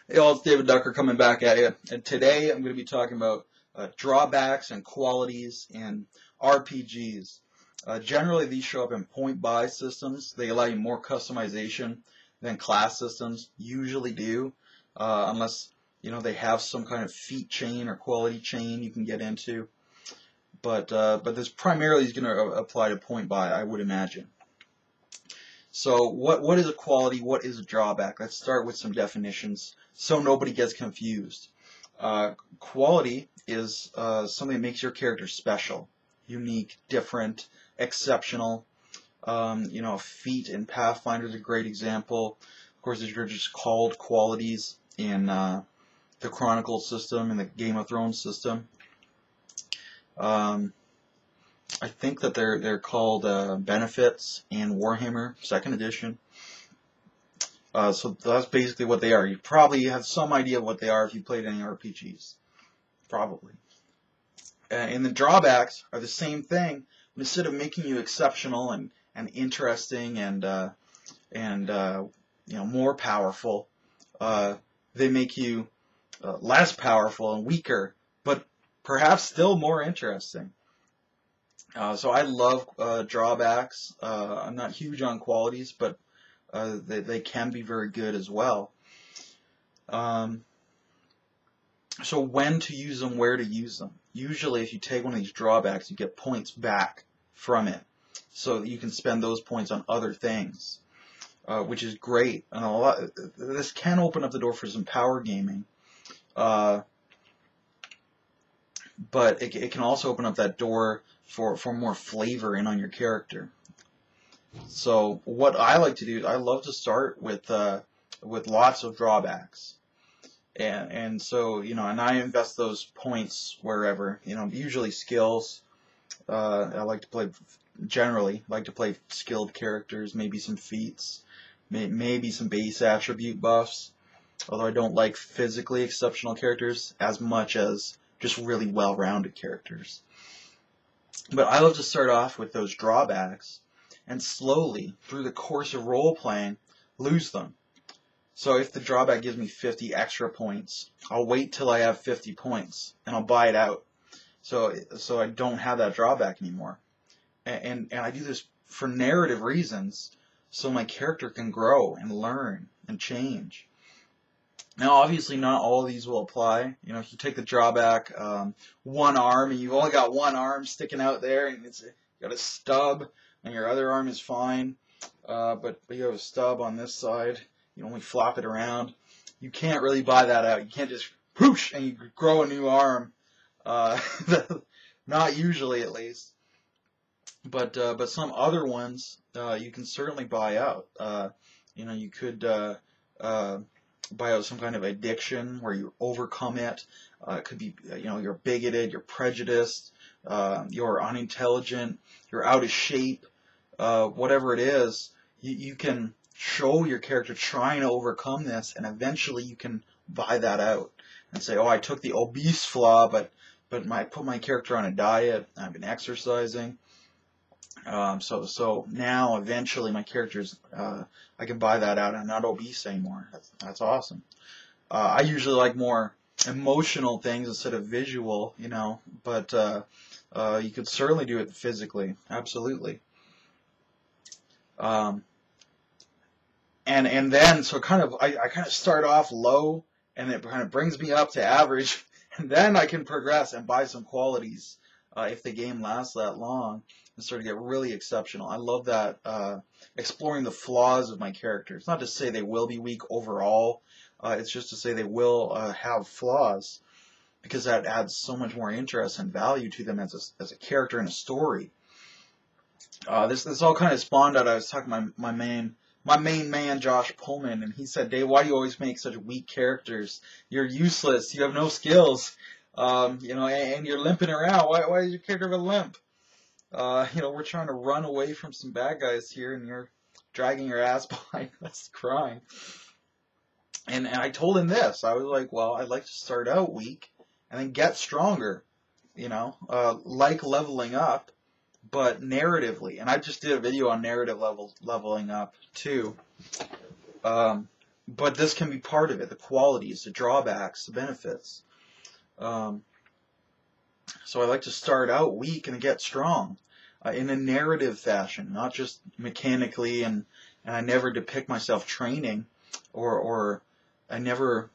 Hey, all, it's David Ducker coming back at you. And today I'm going to be talking about drawbacks and qualities in RPGs. Generally, these show up in point-buy systems. They allow you more customization than class systems usually do, unless they have some kind of feat chain or quality chain you can get into. But this primarily is going to apply to point-buy, I would imagine. So what is a quality? What is a drawback? Let's start with some definitions so nobody gets confused. Quality is something that makes your character special, unique, different, exceptional. A feat in Pathfinder is a great example. Of course, these are just called qualities in the Chronicle system and the Game of Thrones system. I think that they're called benefits in Warhammer 2nd edition. So that's basically what they are. You probably have some idea of what they are if you played any RPGs. Probably. And the drawbacks are the same thing. Instead of making you exceptional and interesting and more powerful, they make you less powerful and weaker, but perhaps still more interesting. So I love drawbacks. I'm not huge on qualities, but they can be very good as well. So when to use them, where to use them. Usually if you take one of these drawbacks, you get points back from it. So that you can spend those points on other things, which is great. And this can open up the door for some power gaming. But it can also open up that door for more flavor in on your character. So what I like to do, I love to start with lots of drawbacks, and so and I invest those points wherever, usually skills. I generally like to play skilled characters, maybe some feats, maybe some base attribute buffs. Although I don't like physically exceptional characters as much as just really well-rounded characters. But I love to start off with those drawbacks and slowly, through the course of role-playing, lose them. So if the drawback gives me 50 extra points, I'll wait till I have 50 points and I'll buy it out. So I don't have that drawback anymore. And I do this for narrative reasons, so my character can grow and learn and change. Now, obviously, not all of these will apply. If you take the drawback, one arm, and you've only got one arm sticking out there, and you got a stub, and your other arm is fine, but you have a stub on this side, you only flop it around. You can't really buy that out. You can't just whoosh and you grow a new arm. Not usually, at least. But some other ones you can certainly buy out. You could buy out some kind of addiction where you overcome it. It could be, you're bigoted, you're prejudiced, you're unintelligent, you're out of shape, whatever it is. You can show your character trying to overcome this, and eventually you can buy that out and say, oh, I took the obese flaw, but I put my character on a diet, I've been exercising. So now eventually my character's, I can buy that out. I'm not obese anymore. That's awesome. I usually like more emotional things instead of visual, but you could certainly do it physically. Absolutely. And then so I kind of start off low, and it kind of brings me up to average, and then I can progress and buy some qualities if the game lasts that long, and sort of get really exceptional. I love that, exploring the flaws of my character. It's not to say they will be weak overall. It's just to say they will have flaws, because that adds so much more interest and value to them as a character in a story. This all kind of spawned out. I was talking to my main man, Josh Pullman, and he said, Dave, why do you always make such weak characters? You're useless. You have no skills. And you're limping around. Why does your character have a limp? We're trying to run away from some bad guys here, and you're dragging your ass behind us crying. And I told him this. I was like, well, I'd like to start out weak and then get stronger, like leveling up, but narratively. And I just did a video on narrative leveling up, too. but this can be part of it, the qualities, the drawbacks, the benefits. So I like to start out weak and get strong in a narrative fashion, not just mechanically, and I never depict myself training, or I never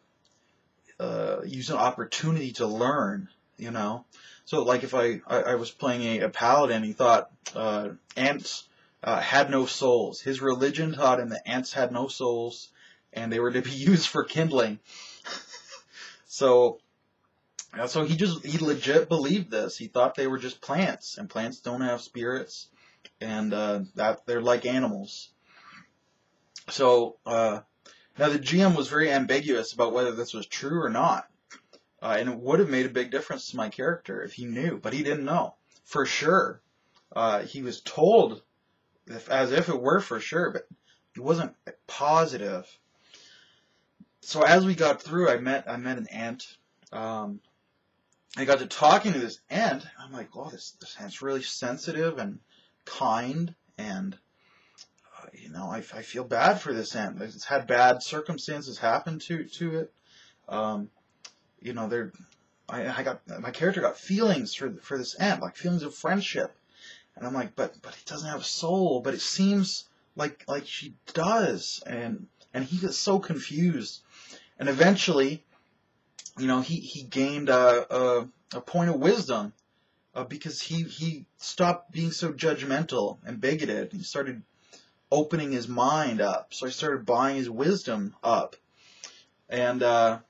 use an opportunity to learn, you know. So like if I was playing a paladin, he thought ants had no souls. His religion taught him that ants had no souls, and they were to be used for kindling. So he legit believed this. He thought they were just plants, and plants don't have spirits, and that they're like animals. So now the GM was very ambiguous about whether this was true or not, and it would have made a big difference to my character if he knew, but he didn't know for sure. He was told as if it were for sure, but he wasn't positive. So as we got through, I met an ant. I got to talking to this ant. I'm like, oh, this ant's really sensitive and kind, and you know, I feel bad for this ant. It's had bad circumstances happen to it. You know, my character got feelings for this ant, like feelings of friendship, and I'm like, but he doesn't have a soul. But it seems like she does, and he gets so confused, and eventually, you know, he gained a point of wisdom because he stopped being so judgmental and bigoted. He started opening his mind up. So I started buying his wisdom up, and the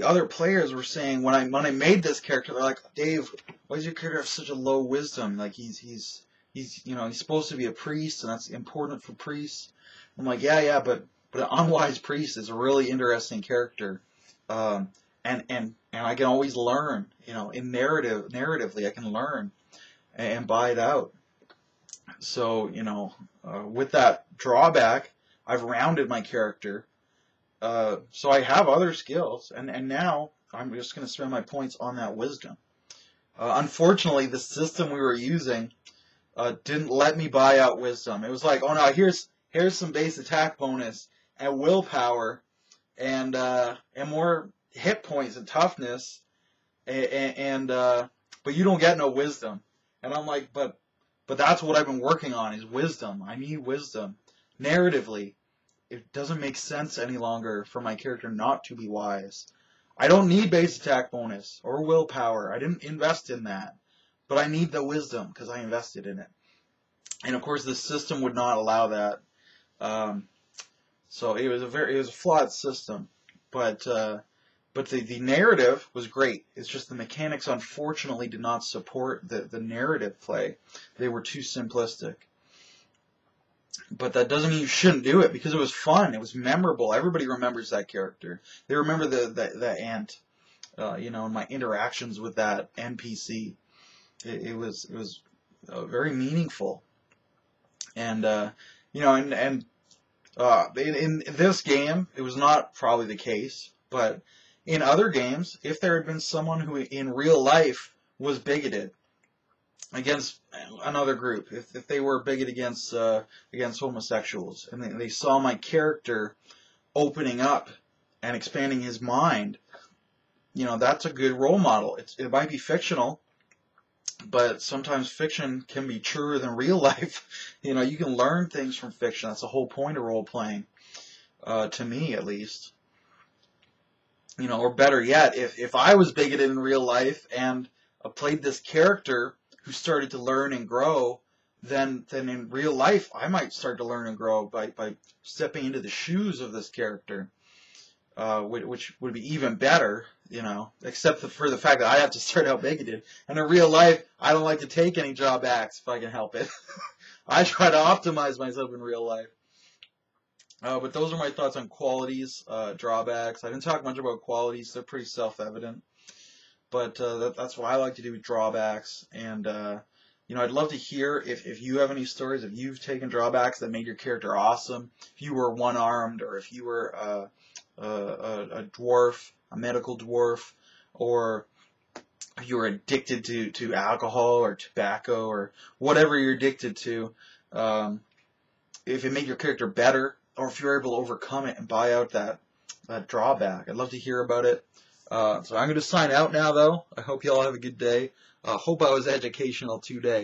other players were saying when I made this character, they're like, Dave, why does your character have such a low wisdom? Like he's you know, he's supposed to be a priest, and that's important for priests. I'm like, yeah, but an unwise priest is a really interesting character, and I can always learn, you know, narratively I can learn and buy it out. So, you know, with that drawback, I've rounded my character, so I have other skills, and now I'm just going to spend my points on that wisdom. Unfortunately, the system we were using didn't let me buy out wisdom. It was like, oh no, here's some base attack bonus and willpower and more hit points and toughness, and but you don't get no wisdom. And I'm like, but that's what I've been working on, is wisdom. I need wisdom. Narratively, it doesn't make sense any longer for my character not to be wise. I don't need base attack bonus or willpower. I didn't invest in that, but I need the wisdom because I invested in it. And of course, the system would not allow that. So it was a flawed system, but the narrative was great. It's just the mechanics, unfortunately, did not support the narrative play. They were too simplistic. But that doesn't mean you shouldn't do it, because it was fun. It was memorable. Everybody remembers that character. They remember the ant, you know, and my interactions with that NPC. It was very meaningful. And you know, and in this game, it was not probably the case, but in other games, if there had been someone who in real life was bigoted against another group, if they were bigoted against homosexuals, and they saw my character opening up and expanding his mind, you know, that's a good role model. It might be fictional, but sometimes fiction can be truer than real life. You know, you can learn things from fiction. That's the whole point of role playing, to me at least. You know, or better yet, if I was bigoted in real life and played this character who started to learn and grow, then in real life I might start to learn and grow by stepping into the shoes of this character, which would be even better, you know, except for the fact that I have to start out bigoted. And in real life, I don't like to take any drawbacks if I can help it. I try to optimize myself in real life. But those are my thoughts on qualities, drawbacks. I didn't talk much about qualities. They're pretty self-evident. But that's what I like to do with drawbacks. And, you know, I'd love to hear if you have any stories, if you've taken drawbacks that made your character awesome, if you were one-armed, or if you were a dwarf, a medical dwarf, or if you were addicted to alcohol or tobacco or whatever you're addicted to. if it made your character better, or if you're able to overcome it and buy out that drawback. I'd love to hear about it. So I'm going to sign out now, though. I hope you all have a good day. Hope I was educational today.